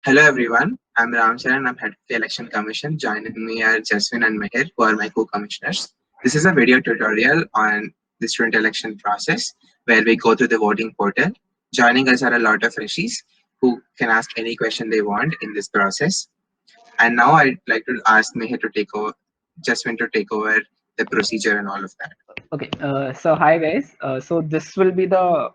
Hello everyone, I'm Ramcharan, I'm head of the Election Commission. Joining me are Jeswin and Mihir, who are my co-commissioners. This is a video tutorial on the student election process where we go through the voting portal. Joining us are a lot of freshies who can ask any question they want in this process. And now I'd like to ask Mihir to take over, Jeswin to take over the procedure and all of that. Okay, so hi guys. So this will be the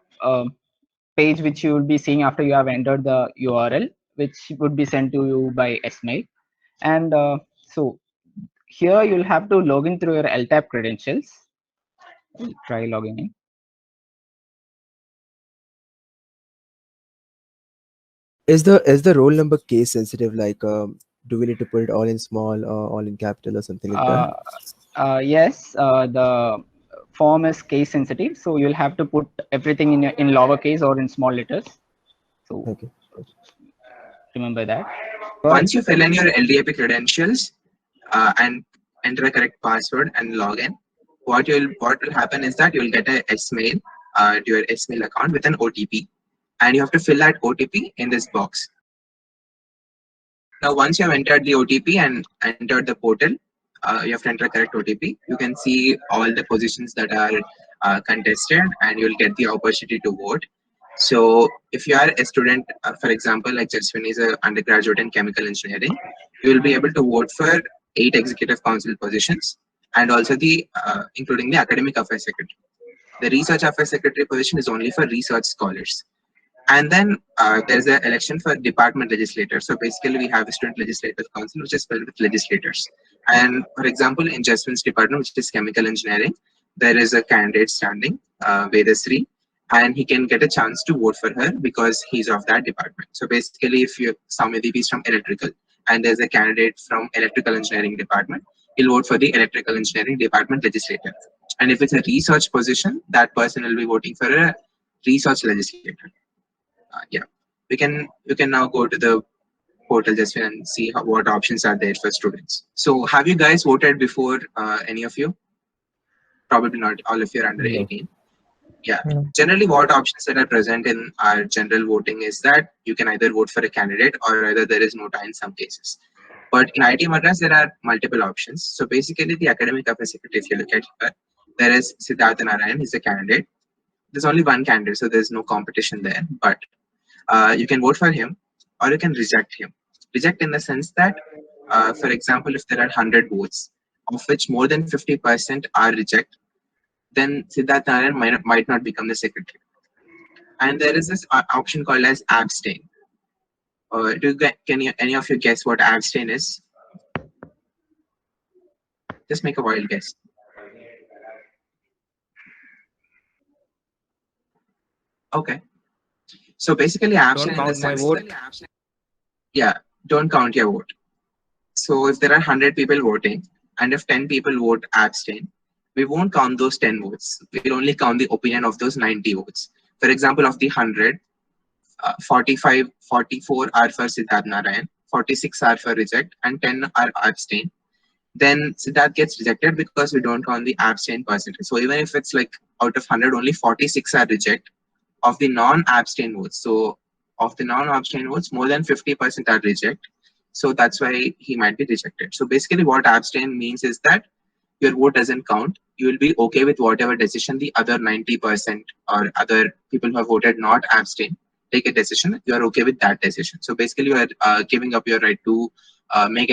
page which you will be seeing after you have entered the URL, which would be sent to you by email. And so here you'll have to log in through your LTAP credentials. I'll try logging in. Is the roll number case sensitive? Like, do we need to put it all in small or all in capital or something like that? Yes, the form is case sensitive, so you'll have to put everything in lowercase or in small letters. So Okay. remember that. Once you fill in your LDAP credentials and enter the correct password and log in, what will happen is that you'll get a S-mail to your S-mail account with an OTP, and you have to fill that OTP in this box. Now, once you have entered the OTP and entered the portal, you have to enter correct OTP. You can see all the positions that are contested, and you'll get the opportunity to vote. So, if you are a student, for example, like Jeswin is an undergraduate in chemical engineering, you will be able to vote for 8 executive council positions, and also the including the academic affairs secretary. The research affairs secretary position is only for research scholars. And then there's an election for department legislators. So basically, we have a student legislative council, which is filled with legislators. And for example, in Jeswin's department, which is chemical engineering, there is a candidate standing, Vedasri, and he can get a chance to vote for her because he's of that department. So basically, if you Soumyadeep is from electrical, and there's a candidate from electrical engineering department, he'll vote for the electrical engineering department legislator. And if it's a research position, that person will be voting for a research legislator. Yeah, we can now go to the portal just and see what options are there for students. So have you guys voted before, any of you? Probably not. All of you are under No. 18. Yeah. No. Generally, what options that are present in our general voting is that you can either vote for a candidate or either there is no tie in some cases. But in IIT Madras, there are multiple options. So basically, the academic affairs secretary, if you look at here, there is Siddhartha Narayan, he's a candidate. There's only one candidate, so there's no competition there. But you can vote for him or you can reject him. Reject in the sense that, for example, if there are 100 votes, of which more than 50% are reject, then Siddharth Narayan might not become the secretary. And there is this option called as abstain. Can any of you guess what abstain is? Just make a wild guess. Okay. So basically, abstain in the sense that, yeah, don't count your vote. So if there are 100 people voting, and if 10 people vote abstain, we won't count those 10 votes. We'll only count the opinion of those 90 votes. For example, of the 100, 44 are for Siddharth Narayan, 46 are for reject, and 10 are abstain. Then Siddharth gets rejected because we don't count the abstain percentage. So even if it's like out of 100, only 46 are reject of the non-abstain votes. So of the non-abstain votes, more than 50% are reject. So that's why he might be rejected. So basically what abstain means is that your vote doesn't count. You will be okay with whatever decision the other 90% or other people who have voted not abstain take a decision. You are okay with that decision. So basically you are giving up your right to make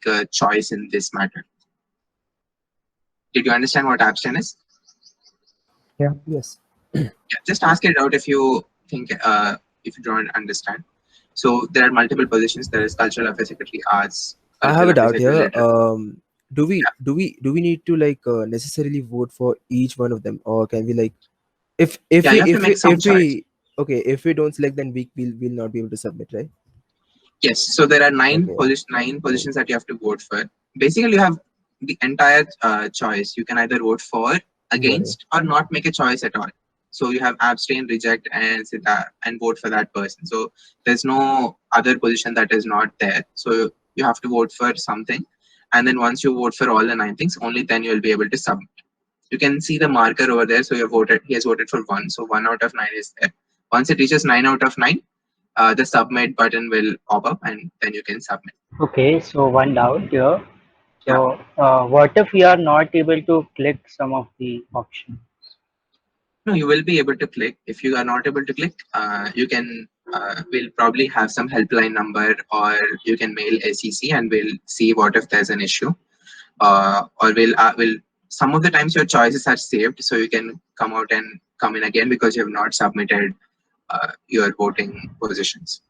a choice in this matter. Did you understand what abstain is? Yeah. Yes. Yeah, just ask it out if you think if you don't understand. So there are multiple positions. There is cultural affairs secretary, arts. I have a doubt here. Secretary, Do we need to like necessarily vote for each one of them, or can we like if yeah, you have to make some choice. we okay, if we don't select, then we'll not be able to submit, right? Yes. So there are nine Okay. positions that you have to vote for. Basically, you have the entire choice. You can either vote for, against, or not make a choice at all. So you have abstain, reject, and vote for that person. So there's no other position that is not there. So you have to vote for something, and then once you vote for all the 9 things, only then you will be able to submit. You can see the marker over there. So you voted. He has voted for 1. So 1 out of 9 is there. Once it reaches 9 out of 9, the submit button will pop up, and then you can submit. Okay, so one doubt here. Yeah. So, what if we are not able to click some of the options? No, you will be able to click. If you are not able to click, you can. We'll probably have some helpline number, or you can mail SEC, and we'll see what if there's an issue. Or will some of the times your choices are saved, so you can come out and come in again because you have not submitted your voting positions.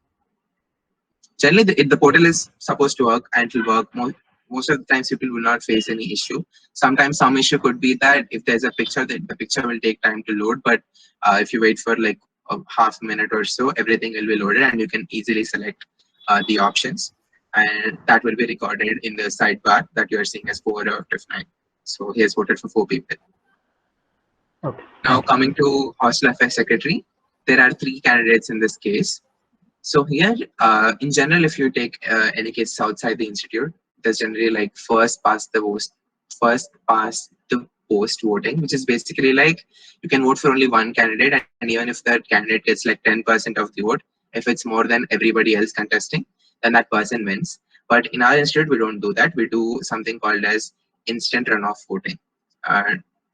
Generally, the portal is supposed to work, and it will work. Most of the times people will not face any issue. Sometimes some issue could be that if there's a picture, that the picture will take time to load, but if you wait for like a half a minute or so, everything will be loaded and you can easily select the options, and that will be recorded in the sidebar that you are seeing as 4 out of 9. So he has voted for 4 people. Okay. Now coming to Hostel Affairs Secretary, there are 3 candidates in this case. So here, in general, if you take any case outside the institute, there's generally like first past the post voting, which is basically like you can vote for only one candidate, and even if that candidate gets like 10% of the vote, if it's more than everybody else contesting, then that person wins. But in our institute, we don't do that. We do something called as instant runoff voting.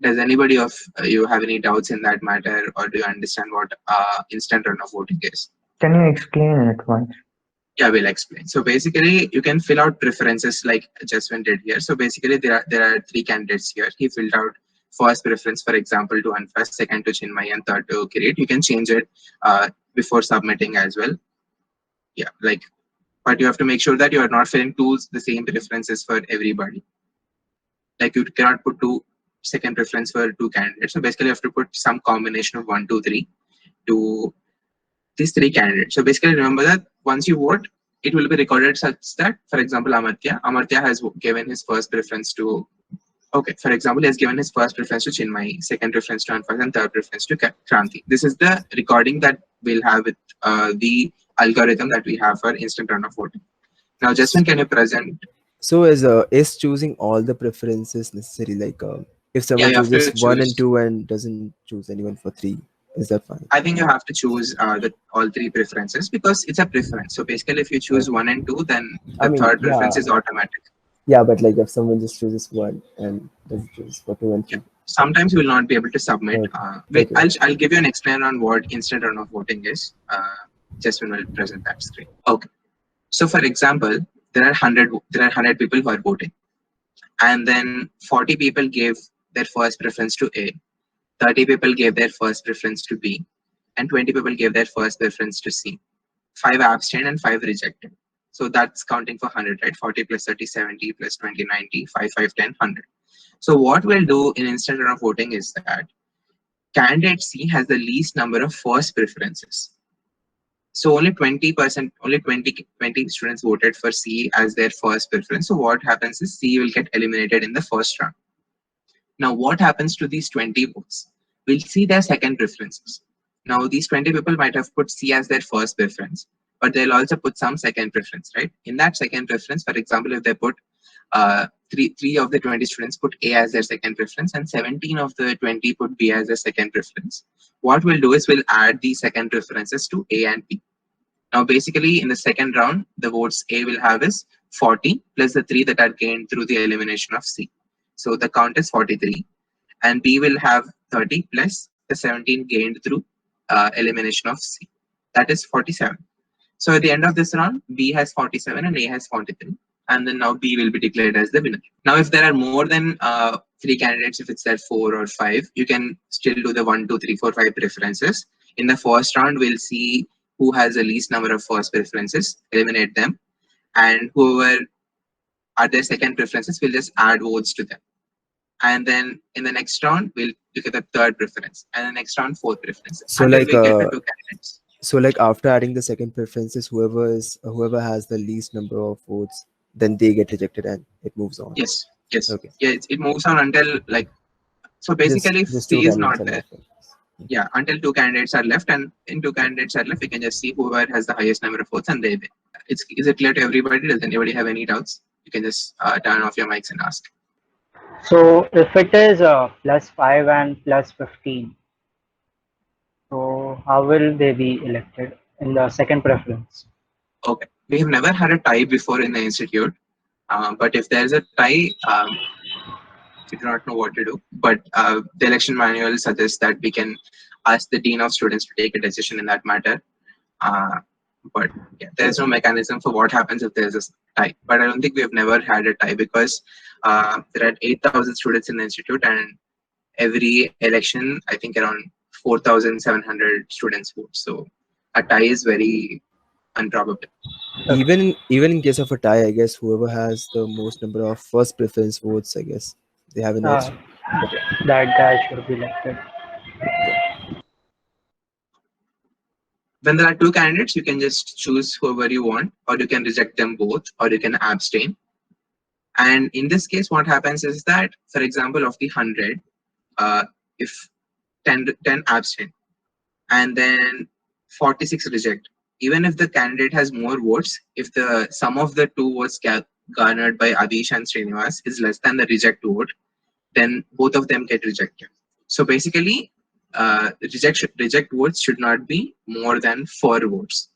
Does anybody of you have any doubts in that matter, or do you understand what instant runoff voting is? Can you explain it once? Yeah, we'll explain. So basically, you can fill out preferences like Jeswin did here. So basically, there are 3 candidates here. He filled out first preference, for example, to Anfas, second to Chinmay, and third to Kirit. You can change it before submitting as well. Yeah, like, but you have to make sure that you are not filling the same preferences for everybody. Like you cannot put 2 second preference for 2 candidates. So basically, you have to put some combination of 1, 2, 3 to these 3 candidates. So basically, remember that once you vote, it will be recorded such that, for example, Amartya has given his first preference to, okay, for example, he has given his first preference to Chinmay, second preference to Anfas, and third preference to Kranti. This is the recording that we'll have with the algorithm that we have for instant runoff voting. Now, Jeswin, can you present? So is choosing all the preferences necessary? Like if someone you have to chooses 1 and choose. 2 and doesn't choose anyone for 3, is that fine? I think you have to choose all 3 preferences because it's a preference. So basically, if you choose 1 and 2, then the third preference is automatic. Yeah, but like if someone just chooses 1 and doesn't choose for 2 and 3. Yeah. Sometimes you will not be able to submit. Okay. I'll give you an explainer on what instant runoff voting is. Jeswin will present that screen. Okay. So for example, there are 100 people who are voting, and then 40 people gave their first preference to A, 30 people gave their first preference to B, and 20 people gave their first preference to C. 5 abstained and 5 rejected. So that's counting for 100, right? 40 plus 30, 70 plus 20, 90, 5, 5, 10, 100. So what we'll do in instant runoff voting is that candidate C has the least number of first preferences. So only 20%, only 20 students voted for C as their first preference. So what happens is C will get eliminated in the first round. Now what happens to these 20 votes? We'll see their second preferences. Now these 20 people might have put C as their first preference, but they'll also put some second preference, right? In that second preference, for example, if they put three of the 20 students put A as their second preference and 17 of the 20 put B as their second preference, what we'll do is we'll add these second preferences to A and B. Now, basically, in the second round, the votes A will have is 40 plus the 3 that are gained through the elimination of C. So the count is 43. And B will have 30 plus the 17 gained through elimination of C. That is 47. So at the end of this round, B has 47 and A has 43. And then now B will be declared as the winner. Now, if there are more than 3 candidates, if it's there 4 or 5, you can still do the 1, 2, 3, 4, 5 preferences. In the first round, we'll see who has the least number of first preferences, eliminate them. And whoever are their second preferences, we'll just add votes to them. And then in the next round, we'll look at the third preference. And the next round, fourth preference. So until like we get to 2 candidates. So like after adding the second preferences, whoever has the least number of votes, then they get rejected and it moves on. Yes. Okay. Yeah, it moves on until like, so basically if Just C 2 is candidates not are there. left. Yeah, until 2 candidates are left, and in 2 candidates are left, we can just see whoever has the highest number of votes and they win. Is it clear to everybody? Does anybody have any doubts? You can just turn off your mics and ask. So if it is +5 and +15, so how will they be elected? in the second preference. Okay. We have never had a tie before in the institute, but if there's a tie, we do not know what to do. But the election manual suggests that we can ask the dean of students to take a decision in that matter. But yeah, there's no mechanism for what happens if there's a tie. But I don't think we have never had a tie because there are 8,000 students in the institute, and every election, I think around 4,700 students vote. So a tie is very improbable. Even in case of a tie, I guess whoever has the most number of first preference votes, I guess they have an edge. That guy should be elected. When there are two candidates, you can just choose whoever you want, or you can reject them both, or you can abstain. And in this case, what happens is that, for example, of the 100, if 10 abstain, and then 46 reject, even if the candidate has more votes, if the sum of the two votes garnered by Adish and Srinivas is less than the reject vote, then both of them get rejected. So basically, reject votes should not be more than 4 votes,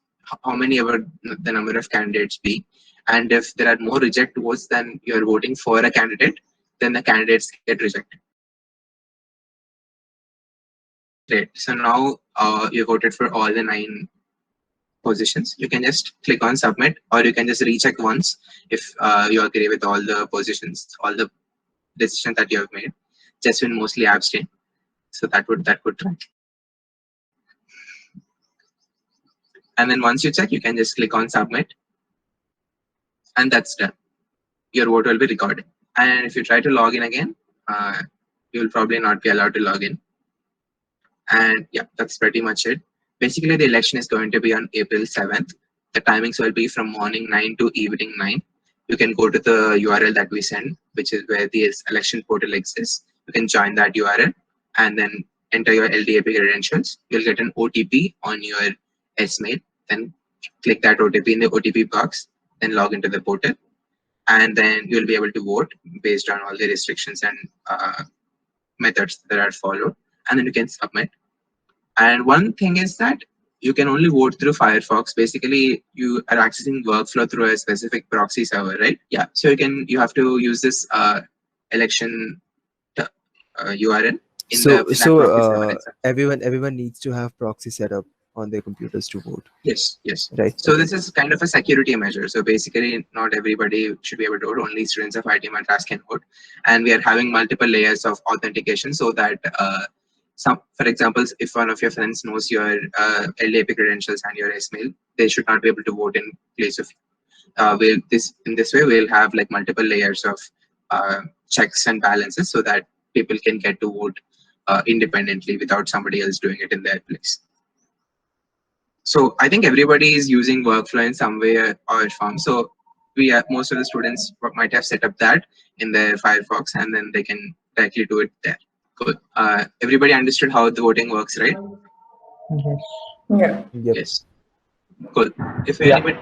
how many ever the number of candidates be. And if there are more reject votes than you are voting for a candidate, then the candidates get rejected. Great. So now you voted for all the 9 positions. You can just click on submit, or you can just recheck once if you agree with all the positions, all the decisions that you have made. Jeswin mostly abstain, so that would track. And then once you check, you can just click on submit, and that's done. Your vote will be recorded. And if you try to log in again, you will probably not be allowed to log in. And yeah, that's pretty much it. Basically, the election is going to be on April 7th. The timings will be from morning 9 to evening 9. You can go to the URL that we send, which is where the election portal exists. You can join that URL and then enter your LDAP credentials. You'll get an OTP on your S-mail. Then click that OTP in the OTP box, then log into the portal. And then you'll be able to vote based on all the restrictions and methods that are followed. And then you can submit. And one thing is that you can only vote through Firefox. Basically, you are accessing workflow through a specific proxy server, right? Yeah. So you have to use this election URL in that proxy server itself. Everyone needs to have proxy set up on their computers to vote. Yes. Right. So this is kind of a security measure. So basically, not everybody should be able to vote. Only students of IIT Madras can vote. And we are having multiple layers of authentication so that for example, if one of your friends knows your LDAP credentials and your S-mail, they should not be able to vote in place of you. In this way, we'll have like multiple layers of checks and balances so that people can get to vote independently without somebody else doing it in their place. So I think everybody is using workflow in some way or form. So most of the students might have set up that in their Firefox, and then they can directly do it there. Cool. Everybody understood how the voting works, right? Yes. Yeah. Yep. Yes. Cool. If anybody,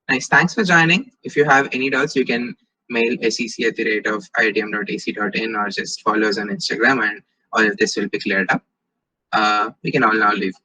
nice. Thanks for joining. If you have any doubts, you can mail sec@iitm.ac.in or just follow us on Instagram, and all of this will be cleared up. We can all now leave.